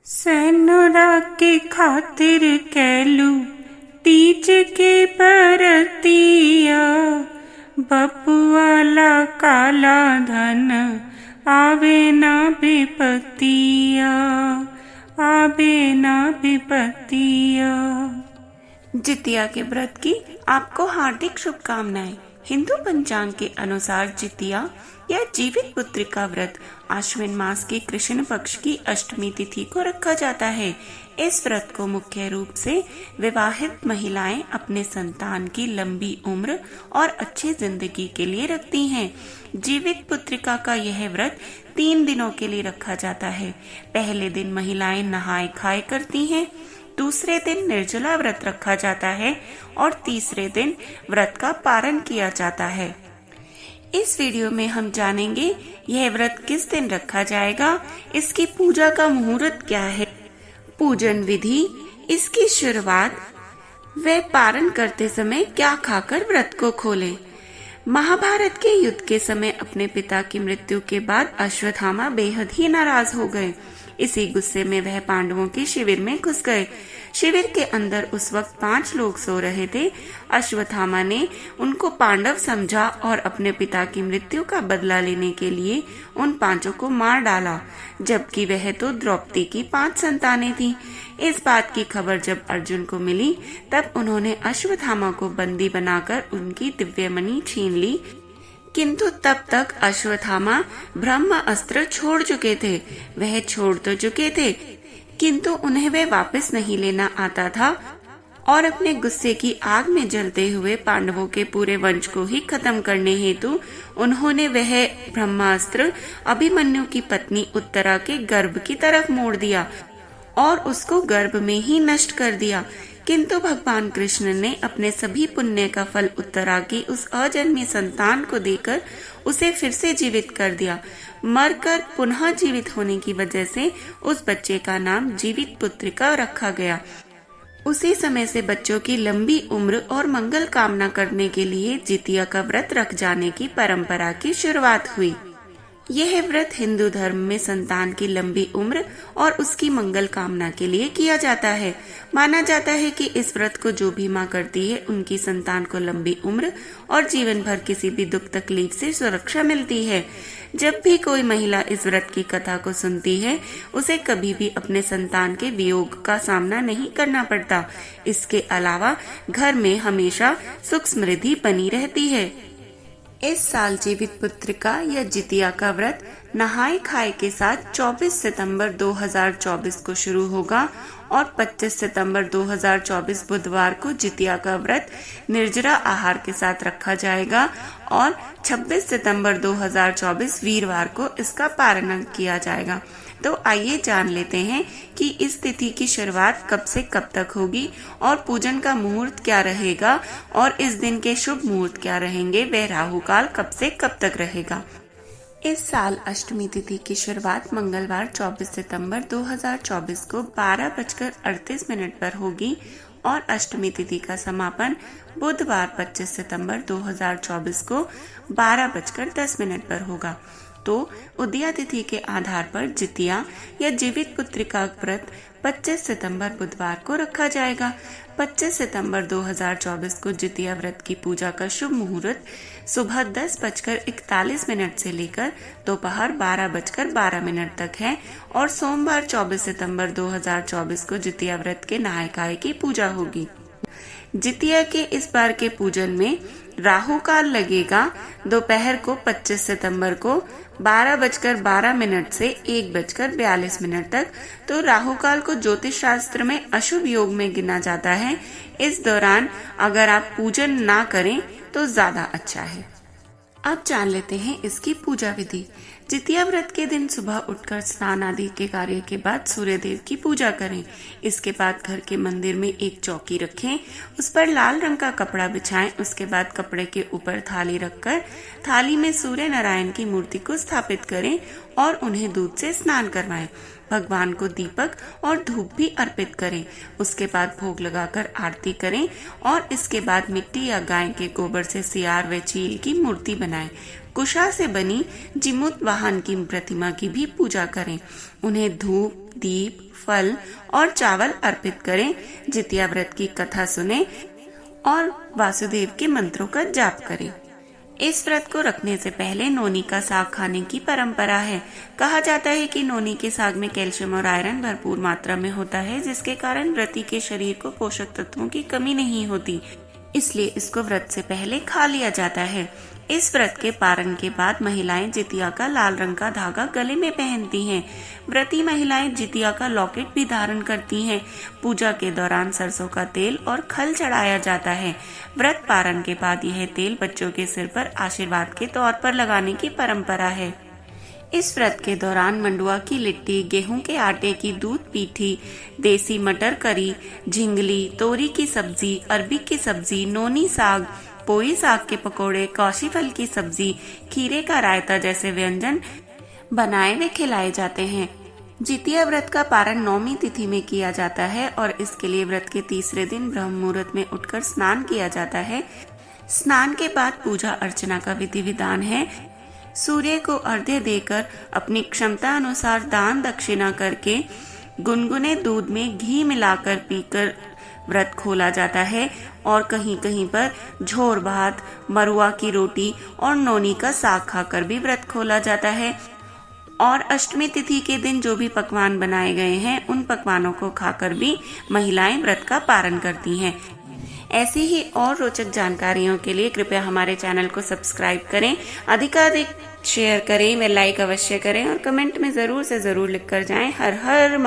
सैनुरा के खातिर कैलू तीज के बरतिया, बपुआला काला धन आवे ना विपतिया, आवे ना विपतिया। जितिया के व्रत की आपको हार्दिक शुभकामनाएं। हिंदू पंचांग के अनुसार जितिया या जीवित पुत्री का व्रत आश्विन मास के कृष्ण पक्ष की अष्टमी तिथि को रखा जाता है। इस व्रत को मुख्य रूप से विवाहित महिलाएं अपने संतान की लंबी उम्र और अच्छी जिंदगी के लिए रखती हैं। जीवित पुत्रिका का यह व्रत 3 दिनों के लिए रखा जाता है। पहले दिन महिलाएं नहाए खाए करती हैं, दूसरे दिन निर्जला व्रत रखा जाता है और तीसरे दिन व्रत का पारण किया जाता है। इस वीडियो में हम जानेंगे यह व्रत किस दिन रखा जाएगा, इसकी पूजा का मुहूर्त क्या है, पूजन विधि, इसकी शुरुआत व पारण करते समय क्या खाकर व्रत को खोलें। महाभारत के युद्ध के समय अपने पिता की मृत्यु के बाद अश्वत्थामा बेहद ही नाराज हो गए। इसी गुस्से में वह पांडवों के शिविर में घुस गए। शिविर के अंदर उस वक्त 5 लोग सो रहे थे। अश्वत्थामा ने उनको पांडव समझा और अपने पिता की मृत्यु का बदला लेने के लिए उन 5 को मार डाला, जबकि वह तो द्रौपदी की 5 संतानें थीं। इस बात की खबर जब अर्जुन को मिली तब उन्होंने अश्वत्थामा को बंदी बनाकर उनकी दिव्यमणि छीन ली, किंतु तब तक अश्वत्थामा ब्रह्म अस्त्र छोड़ चुके थे। वह छोड़ तो चुके थे किंतु उन्हें वह वापस नहीं लेना आता था और अपने गुस्से की आग में जलते हुए पांडवों के पूरे वंश को ही खत्म करने हेतु उन्होंने वह ब्रह्मास्त्र अभिमन्यु की पत्नी उत्तरा के गर्भ की तरफ मोड़ दिया और उसको गर्भ में ही नष्ट कर दिया। किंतु भगवान कृष्ण ने अपने सभी पुण्य का फल उत्तरा की उस अजन्मी संतान को देकर उसे फिर से जीवित कर दिया। मरकर पुनः जीवित होने की वजह से उस बच्चे का नाम जीवित पुत्रिका रखा गया। उसी समय से बच्चों की लंबी उम्र और मंगल कामना करने के लिए जितिया का व्रत रख जाने की परंपरा की शुरुआत हुई। यह व्रत हिंदू धर्म में संतान की लंबी उम्र और उसकी मंगल कामना के लिए किया जाता है। माना जाता है कि इस व्रत को जो भी माँ करती है उनकी संतान को लंबी उम्र और जीवन भर किसी भी दुख तकलीफ से सुरक्षा मिलती है। जब भी कोई महिला इस व्रत की कथा को सुनती है उसे कभी भी अपने संतान के वियोग का सामना नहीं करना पड़ता। इसके अलावा घर में हमेशा सुख समृद्धि बनी रहती है। इस साल जीवित पुत्रिका या जितिया का व्रत नहाए खाए के साथ 24 सितंबर 2024 को शुरू होगा और 25 सितंबर 2024 बुधवार को जितिया का व्रत निर्जरा आहार के साथ रखा जाएगा और 26 सितंबर 2024 वीरवार को इसका पारण किया जाएगा। तो आइए जान लेते हैं कि इस तिथि की शुरुआत कब से कब तक होगी और पूजन का मुहूर्त क्या रहेगा और इस दिन के शुभ मुहूर्त क्या रहेंगे, वह राहु काल कब से कब तक रहेगा। इस साल अष्टमी तिथि की शुरुआत मंगलवार 24 सितंबर 2024 को 12:38 पर होगी और अष्टमी तिथि का समापन बुधवार 25 सितंबर 2024 को 12:10 पर होगा। तो उदया तिथि के आधार पर जितिया या जीवित पुत्रिका व्रत 25 सितंबर बुधवार को रखा जाएगा। 25 सितंबर 2024 को जितिया व्रत की पूजा का शुभ मुहूर्त सुबह 10:41 से लेकर दोपहर 12:12 तक है और सोमवार 24 सितंबर 2024 को जितिया व्रत के नहाय खाए की पूजा होगी। जितिया के इस बार के पूजन में राहु काल लगेगा दोपहर को 25 सितंबर को 12:12 से 1:42 तक। तो राहु काल को ज्योतिष शास्त्र में अशुभ योग में गिना जाता है। इस दौरान अगर आप पूजन ना करें तो ज्यादा अच्छा है। अब जान लेते हैं इसकी पूजा विधि। जितिया व्रत के दिन सुबह उठकर स्नान आदि के कार्य के बाद सूर्य देव की पूजा करें। इसके बाद घर के मंदिर में एक चौकी रखें, उस पर लाल रंग का कपड़ा बिछाएं। उसके बाद कपड़े के ऊपर थाली रखकर थाली में सूर्य नारायण की मूर्ति को स्थापित करें और उन्हें दूध से स्नान करवाएं। भगवान को दीपक और धूप भी अर्पित करें। उसके बाद भोग लगाकर आरती करें और इसके बाद मिट्टी या गाय के गोबर से सियार व चील की मूर्ति बनाएं। कुशा से बनी जिमुत वाहन की प्रतिमा की भी पूजा करें। उन्हें धूप, दीप, फल और चावल अर्पित करें। जितिया व्रत की कथा सुने और वासुदेव के मंत्रों का जाप करें। इस व्रत को रखने से पहले नोनी का साग खाने की परंपरा है। कहा जाता है कि नोनी के साग में कैल्शियम और आयरन भरपूर मात्रा में होता है, जिसके कारण व्रती के शरीर को पोषक तत्वों की कमी नहीं होती, इसलिए इसको व्रत से पहले खा लिया जाता है। इस व्रत के पारण के बाद महिलाएं जितिया का लाल रंग का धागा गले में पहनती हैं। व्रती महिलाएं जितिया का लॉकेट भी धारण करती हैं। पूजा के दौरान सरसों का तेल और खल चढ़ाया जाता है। व्रत पारण के बाद यह तेल बच्चों के सिर पर आशीर्वाद के तौर पर लगाने की परंपरा है। इस व्रत के दौरान मंडुआ की लिट्टी, गेहूं के आटे की दूध पीठी, देसी मटर करी, झिंगली, तोरी की सब्जी, अरबी की सब्जी, नोनी साग, पोई साग के पकोड़े, कौशी फल की सब्जी, खीरे का रायता जैसे व्यंजन बनाए व खिलाए जाते हैं। जितिया व्रत का पारण 9वीं तिथि में किया जाता है और इसके लिए व्रत के तीसरे दिन ब्रह्म मुहूर्त में उठकर स्नान किया जाता है। स्नान के बाद पूजा अर्चना का विधि विधान है। सूर्य को अर्घ्य देकर अपनी क्षमता अनुसार दान दक्षिणा करके गुनगुने दूध में घी मिलाकर पीकर व्रत खोला जाता है और कहीं कहीं पर झोर भात, मरुआ की रोटी और नोनी का साग खाकर भी व्रत खोला जाता है। और अष्टमी तिथि के दिन जो भी पकवान बनाए गए हैं उन पकवानों को खाकर भी महिलाएं व्रत का पारण करती हैं। ऐसी ही और रोचक जानकारियों के लिए कृपया हमारे चैनल को सब्सक्राइब करें, अधिकाधिक शेयर करें व लाइक अवश्य करें और कमेंट में जरूर से जरूर लिख कर जाएं। हर हर